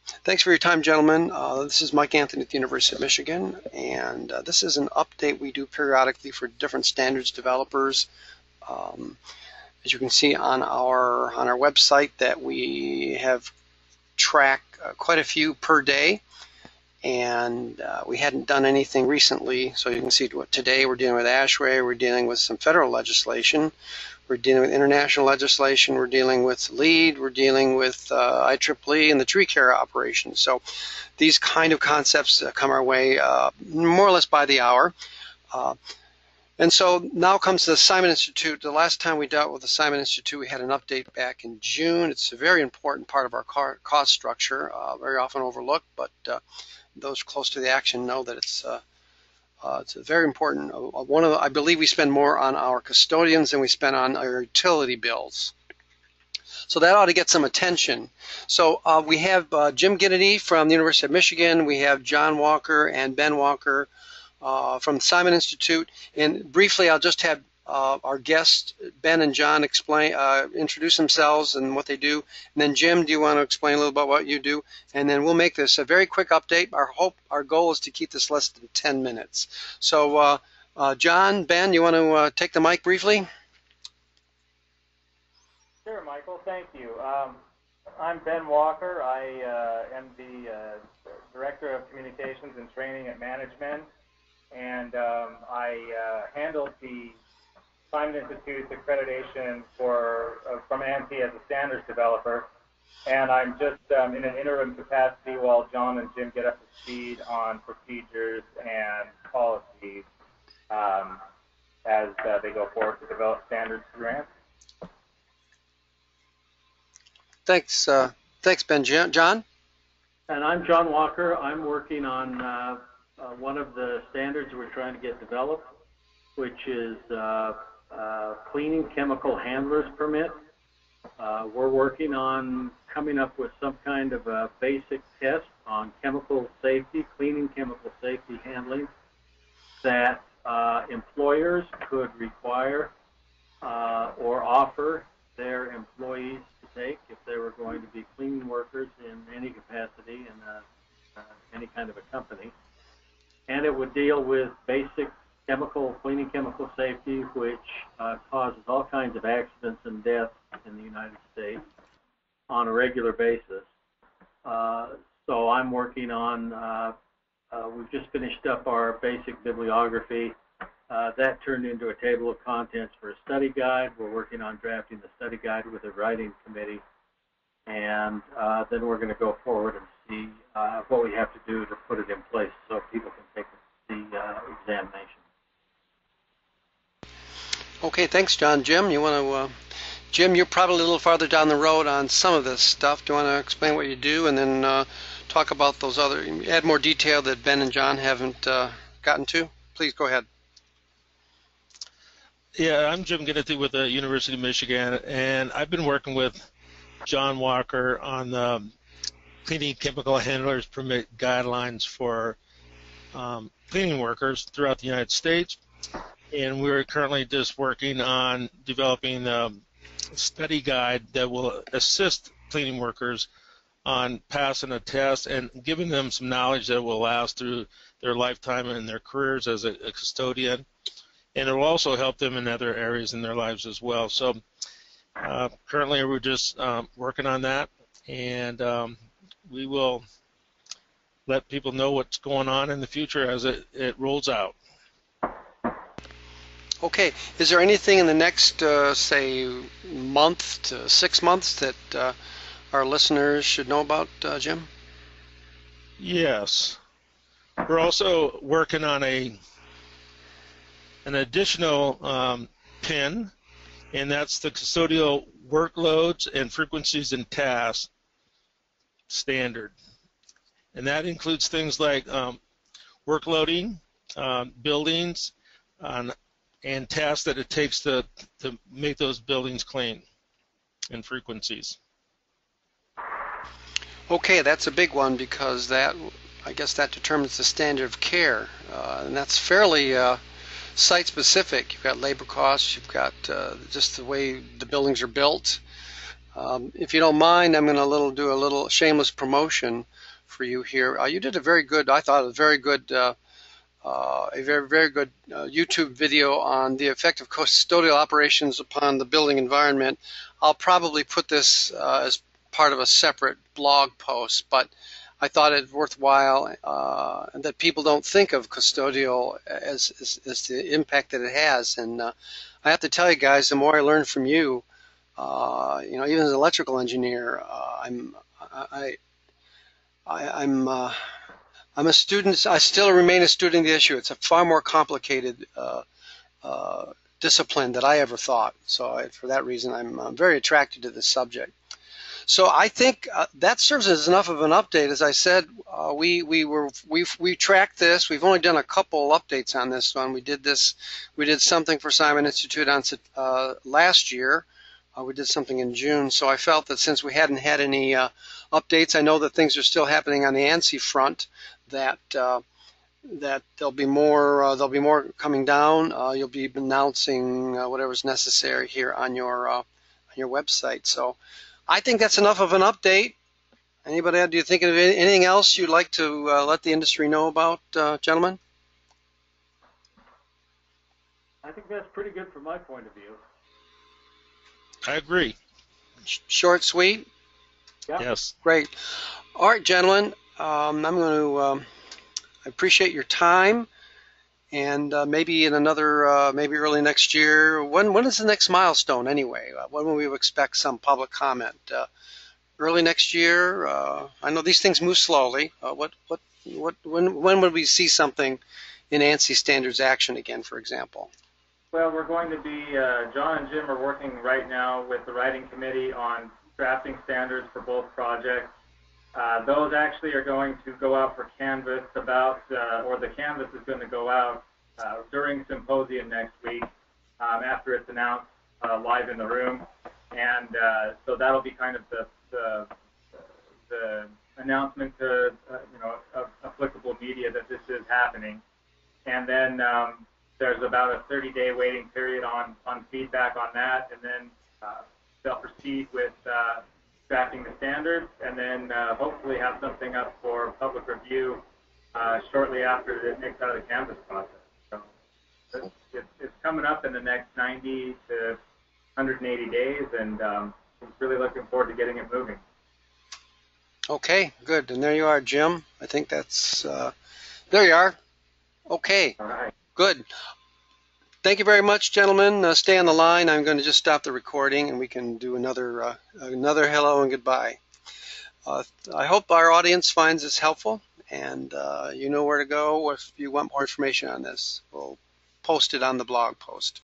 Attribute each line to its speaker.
Speaker 1: Thanks for your time, gentlemen. This is Mike Anthony at the University of Michigan, and this is an update we do periodically for different standards developers. Um, as you can see on our website, that we have tracked quite a few per day, and we hadn't done anything recently. So you can see today we're dealing with ASHRAE, we're dealing with some federal legislation. We're dealing with international legislation. We're dealing with LEED. We're dealing with IEEE and the tree care operations. So these kind of concepts come our way more or less by the hour. And so now comes the Simon Institute. The last time we dealt with the Simon Institute, we had an update back in June. It's a very important part of our cost structure, very often overlooked, but those close to the action know that it's a very important one of the, I believe we spend more on our custodians than we spend on our utility bills. So that ought to get some attention. So we have Jim Ginnaty from the University of Michigan. We have John Walker and Ben Walker from the Simon Institute. And briefly, I'll just have our guests, Ben and John, introduce themselves and what they do. And then Jim, do you want to explain a little about what you do? And then we'll make this a very quick update. Our goal is to keep this less than 10 minutes. So John, Ben, you want to take the mic briefly?
Speaker 2: Sure, Michael, thank you. I'm Ben Walker. I am the Director of Communications and Training at Management, and I handled the Simon Institute's accreditation from ANSI as a standards developer, and I'm just in an interim capacity while John and Jim get up to speed on procedures and policies as they go forward to develop standards through ANSI.
Speaker 1: Thanks, Ben. John?
Speaker 3: And I'm John Walker. I'm working on one of the standards we're trying to get developed, which is cleaning chemical handlers permit. We're working on coming up with some kind of a basic test on chemical safety, cleaning chemical safety handling, that employers could require or offer their employees to take if they were going to be cleaning workers in any capacity in any kind of a company. And it would deal with basic cleaning chemical safety, which causes all kinds of accidents and deaths in the United States on a regular basis. So I'm working on, we've just finished up our basic bibliography. That turned into a table of contents for a study guide. We're working on drafting the study guide with a writing committee. And then we're going to go forward and see what we have to do to put it in place so people can take the examination.
Speaker 1: Okay, thanks, John. Jim, Jim, you're probably a little farther down the road on some of this stuff. Do you want to explain what you do and then talk about those add more detail that Ben and John haven't gotten to? Please go ahead.
Speaker 4: Yeah, I'm Jim Ginnaty with the University of Michigan, and I've been working with John Walker on the cleaning chemical handlers permit guidelines for cleaning workers throughout the United States. And we're currently just working on developing a study guide that will assist cleaning workers on passing a test and giving them some knowledge that will last through their lifetime and their careers as a custodian. And it will also help them in other areas in their lives as well. So currently we're just working on that, and we will let people know what's going on in the future as it rolls out.
Speaker 1: Okay, is there anything in the next, say, month to 6 months that our listeners should know about, Jim?
Speaker 4: Yes. We're also working on an additional PIN, and that's the Custodial Workloads and Frequencies and Tasks standard. And that includes things like workloading, buildings, and tasks that it takes to make those buildings clean, and frequencies.
Speaker 1: Okay, that's a big one because I guess that determines the standard of care, and that's fairly site-specific. You've got labor costs, you've got just the way the buildings are built, If you don't mind, I'm going to do a little shameless promotion for you here. You did a very good, I thought, a very good, very good YouTube video on the effect of custodial operations upon the building environment. I'll probably put this as part of a separate blog post, but I thought it worthwhile that people don't think of custodial as the impact that it has. And I have to tell you guys, the more I learn from you, even as an electrical engineer, I'm a student. I still remain a student of the issue. It's a far more complicated discipline than I ever thought. So for that reason, I'm very attracted to this subject. So I think that serves as enough of an update. As I said, we tracked this. We've only done a couple updates on this one. We did something for Simon Institute on last year. We did something in June. So I felt that since we hadn't had any updates, I know that things are still happening on the ANSI front. That there'll be more coming down. You'll be announcing whatever's necessary here on your website. So I think that's enough of an update. Anybody, do you think of anything else you'd like to let the industry know about, gentlemen?
Speaker 3: I think that's pretty good from my point of view.
Speaker 4: I agree.
Speaker 1: Short, sweet?
Speaker 3: Yeah.
Speaker 4: Yes.
Speaker 1: Great. All right, gentlemen. I'm going to I appreciate your time, and maybe in another, maybe early next year. When is the next milestone anyway? When will we expect some public comment? Early next year. I know these things move slowly. When would we see something in ANSI standards action again, for example?
Speaker 2: Well, we're going to be, John and Jim are working right now with the writing committee on drafting standards for both projects. Those actually are going to go out for canvas or the canvas is going to go out during symposium next week after it's announced live in the room. And so that'll be kind of the announcement to, of applicable media that this is happening. And then there's about a 30-day waiting period on feedback on that, and then they'll proceed with drafting the standards, and then hopefully have something up for public review shortly after it makes out of the canvas process. So it's coming up in the next 90 to 180 days, and I'm really looking forward to getting it moving.
Speaker 1: Okay, good. And there you are, Jim. I think that's, there you are. Okay.
Speaker 2: All right.
Speaker 1: Good. Thank you very much, gentlemen. Stay on the line. I'm going to just stop the recording, and we can do another hello and goodbye. I hope our audience finds this helpful, and you know where to go if you want more information on this. We'll post it on the blog post.